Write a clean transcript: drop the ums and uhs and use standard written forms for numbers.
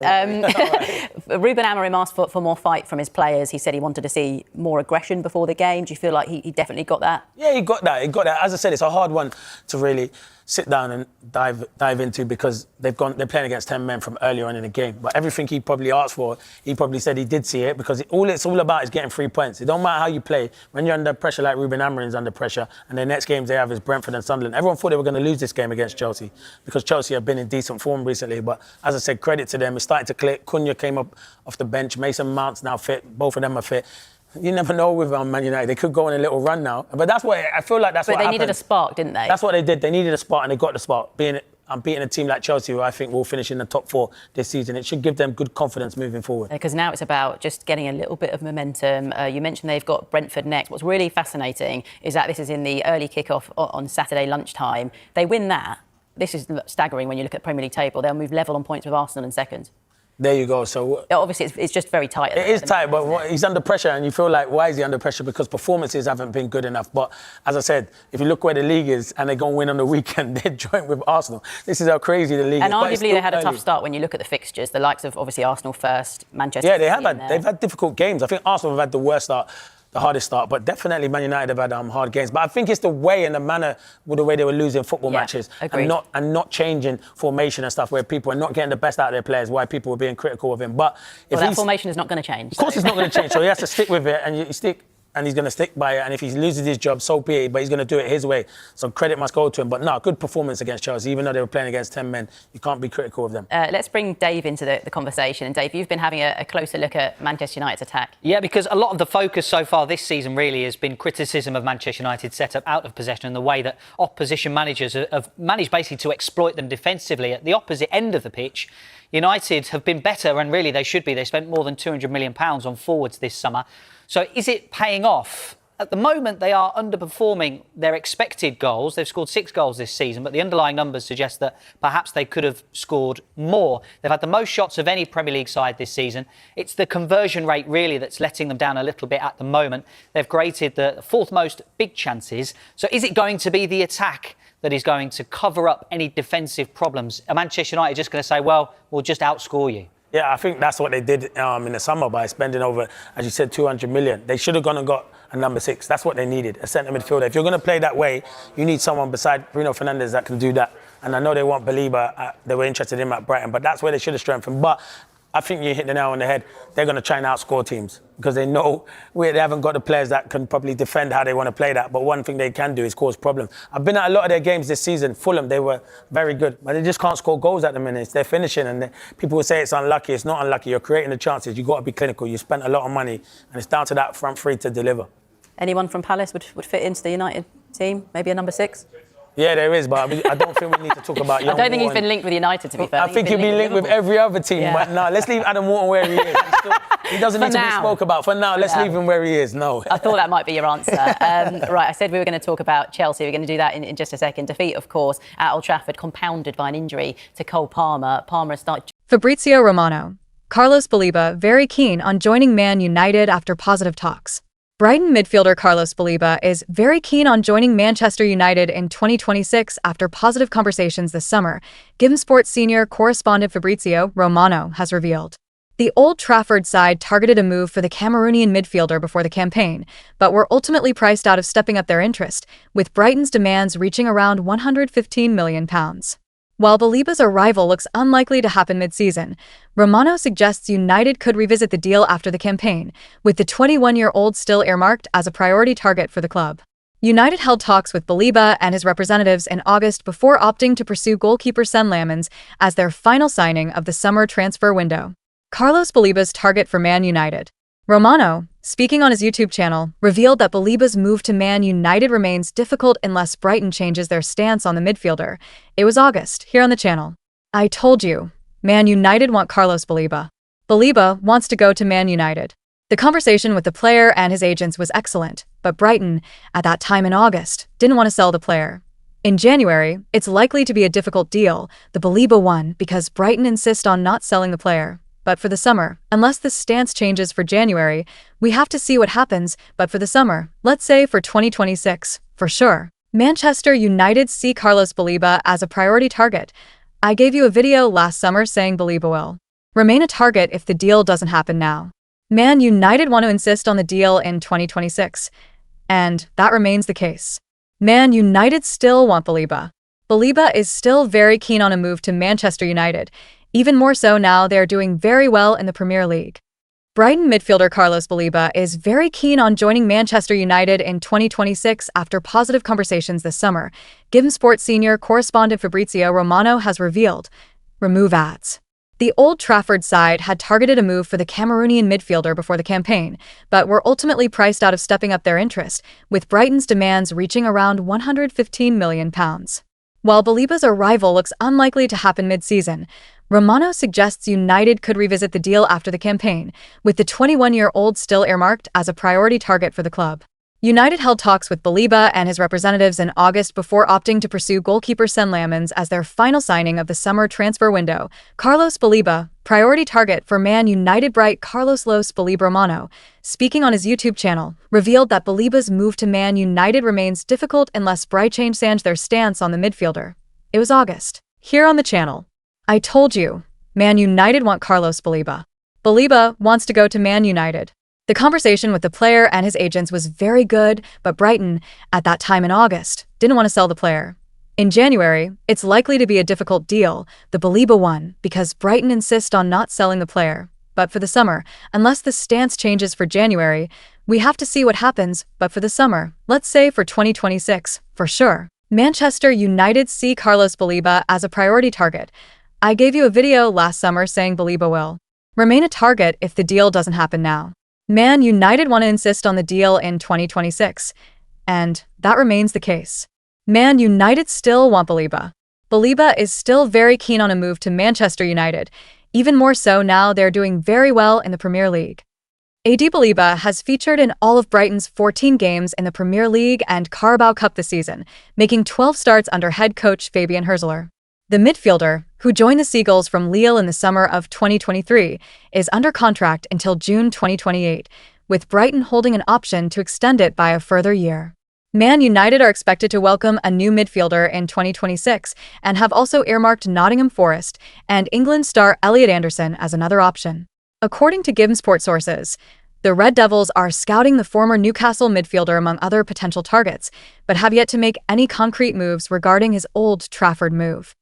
Ruben Amorim asked for more fight from his players. He said he wanted to see more aggression before the game. Do you feel like he definitely got that? Yeah, he got that. As I said, it's a hard one to really sit down and dive into because they're playing against 10 men from earlier on in the game. But everything he probably asked for, he probably said he did see it because all it's all about is getting 3 points. It don't matter how you play. When you're under pressure like Ruben Amorim's under pressure and the next games they have is Brentford and Sunderland, everyone thought they were going to lose this game against Chelsea because Chelsea have been in decent form recently. But as I said, credit to them. It's starting to click. Cunha came up off the bench. Mason Mount's now fit. Both of them are fit. You never know with Man United. They could go on a little run now. But that's what I feel like that's what happened. But they needed a spark, didn't they? That's what they did. They needed a spark and they got the spark. Beating a team like Chelsea, who I think will finish in the top 4 this season, it should give them good confidence moving forward. Because now it's about just getting a little bit of momentum. You mentioned they've got Brentford next. What's really fascinating is that this is in the early kick-off on Saturday lunchtime. They win that. This is staggering when you look at the Premier League table. They'll move level on points with Arsenal in second. There you go. So obviously it's just very tight. It is tight, but he's under pressure, and you feel like, why is he under pressure? Because performances haven't been good enough. But as I said, if you look where the league is and they go and win on the weekend, they're joint with Arsenal. This is how crazy the league is. And arguably they had a tough start when you look at the fixtures. The likes of obviously Arsenal first, Manchester. Yeah, they've had difficult games. I think Arsenal have had the worst start. The hardest start, but definitely Man United have had hard games. But I think it's the way and the manner with the way they were losing football matches and not changing formation and stuff where people are not getting the best out of their players, why people were being critical of him. But if that formation is not going to change. Of course it's not going to change, so he has to stick with it and you stick. And he's going to stick by it. And if he loses his job, so be it. But he's going to do it his way. So credit must go to him. But no, good performance against Chelsea. Even though they were playing against 10 men, you can't be critical of them. Let's bring Dave into the conversation. And Dave, you've been having a closer look at Manchester United's attack. Yeah, because a lot of the focus so far this season really has been criticism of Manchester United's setup out of possession and the way that opposition managers have managed basically to exploit them defensively. At the opposite end of the pitch, United have been better, and really they should be. They spent more than £200 million on forwards this summer. So is it paying off? At the moment, they are underperforming their expected goals. They've scored 6 goals this season, but the underlying numbers suggest that perhaps they could have scored more. They've had the most shots of any Premier League side this season. It's the conversion rate, really, that's letting them down a little bit at the moment. They've created the 4th most big chances. So is it going to be the attack that is going to cover up any defensive problems? Are Manchester United just going to say, well, we'll just outscore you? Yeah, I think that's what they did in the summer by spending over, as you said, 200 million. They should have gone and got a number 6. That's what they needed, a centre midfielder. If you're going to play that way, you need someone beside Bruno Fernandes that can do that. And I know they want Baleba. They were interested in him at Brighton, but that's where they should have strengthened. But I think you hit the nail on the head. They're going to try and outscore teams because they know they haven't got the players that can probably defend how they want to play that. But one thing they can do is cause problems. I've been at a lot of their games this season. Fulham, they were very good, but they just can't score goals at the minute. They're finishing, and people will say it's unlucky. It's not unlucky. You're creating the chances. You've got to be clinical. You spent a lot of money, and it's down to that front three to deliver. Anyone from Palace would fit into the United team? Maybe a number 6? Yeah, there is, but I don't think we need to talk about young I don't think he's Morton. been linked with United, to be fair. I think he'll be linked with every other team, but no, let's leave Adam Morton where he is. He doesn't need to be spoke about. For now, let's leave him where he is. No. I thought that might be your answer. Right, I said we were going to talk about Chelsea. We're going to do that in just a second. Defeat, of course, at Old Trafford, compounded by an injury to Cole Palmer. Palmer started... Fabrizio Romano. Carlos Baleba very keen on joining Man United after positive talks. Brighton midfielder Carlos Baleba is very keen on joining Manchester United in 2026 after positive conversations this summer, Given Sports senior correspondent Fabrizio Romano has revealed. The Old Trafford side targeted a move for the Cameroonian midfielder before the campaign, but were ultimately priced out of stepping up their interest, with Brighton's demands reaching around £115 million. While Baleba's arrival looks unlikely to happen mid-season, Romano suggests United could revisit the deal after the campaign, with the 21-year-old still earmarked as a priority target for the club. United held talks with Baleba and his representatives in August before opting to pursue goalkeeper Sen Lamens as their final signing of the summer transfer window. Carlos Baleba's target for Man United. Romano, speaking on his YouTube channel, revealed that Baleba's move to Man United remains difficult unless Brighton changes their stance on the midfielder. It was August, here on the channel. I told you, Man United want Carlos Baleba. Baleba wants to go to Man United. The conversation with the player and his agents was excellent, but Brighton, at that time in August, didn't want to sell the player. In January, it's likely to be a difficult deal, the Baleba one, because Brighton insist on not selling the player. But for the summer, unless this stance changes for January, we have to see what happens, but for the summer, let's say for 2026, for sure. Manchester United see Carlos Baleba as a priority target. I gave you a video last summer saying Baleba will remain a target if the deal doesn't happen now. Man United want to insist on the deal in 2026, and that remains the case. Man United still want Baleba. Baleba is still very keen on a move to Manchester United, even more so now they are doing very well in the Premier League. Brighton midfielder Carlos Baleba is very keen on joining Manchester United in 2026 after positive conversations this summer. Given Sports senior correspondent Fabrizio Romano has revealed. Remove ads. The Old Trafford side had targeted a move for the Cameroonian midfielder before the campaign, but were ultimately priced out of stepping up their interest, with Brighton's demands reaching around £115 million. While Baleba's arrival looks unlikely to happen mid-season, Romano suggests United could revisit the deal after the campaign, with the 21-year-old still earmarked as a priority target for the club. United held talks with Baleba and his representatives in August before opting to pursue goalkeeper Sen Lamens as their final signing of the summer transfer window. Carlos Baleba, priority target for Man United bright Carlos Los Baleba Romano, speaking on his YouTube channel, revealed that Baleba's move to Man United remains difficult unless Brighton change their stance on the midfielder. It was August. Here on the channel. I told you, Man United want Carlos Baleba. Baleba wants to go to Man United. The conversation with the player and his agents was very good, but Brighton, at that time in August, didn't want to sell the player. In January, it's likely to be a difficult deal, the Baleba one, because Brighton insist on not selling the player. But for the summer, unless the stance changes for January, we have to see what happens, but for the summer, let's say for 2026, for sure. Manchester United see Carlos Baleba as a priority target. I gave you a video last summer saying Baleba will remain a target if the deal doesn't happen now. Man United want to insist on the deal in 2026, and that remains the case. Man United still want Baleba. Baleba is still very keen on a move to Manchester United, even more so now they're doing very well in the Premier League. AD Baleba has featured in all of Brighton's 14 games in the Premier League and Carabao Cup this season, making 12 starts under head coach Fabian Herzler. The midfielder, who joined the Seagulls from Lille in the summer of 2023, is under contract until June 2028, with Brighton holding an option to extend it by a further year. Man United are expected to welcome a new midfielder in 2026 and have also earmarked Nottingham Forest and England star Elliot Anderson as another option. According to Given Sport sources, the Red Devils are scouting the former Newcastle midfielder among other potential targets, but have yet to make any concrete moves regarding his Old Trafford move.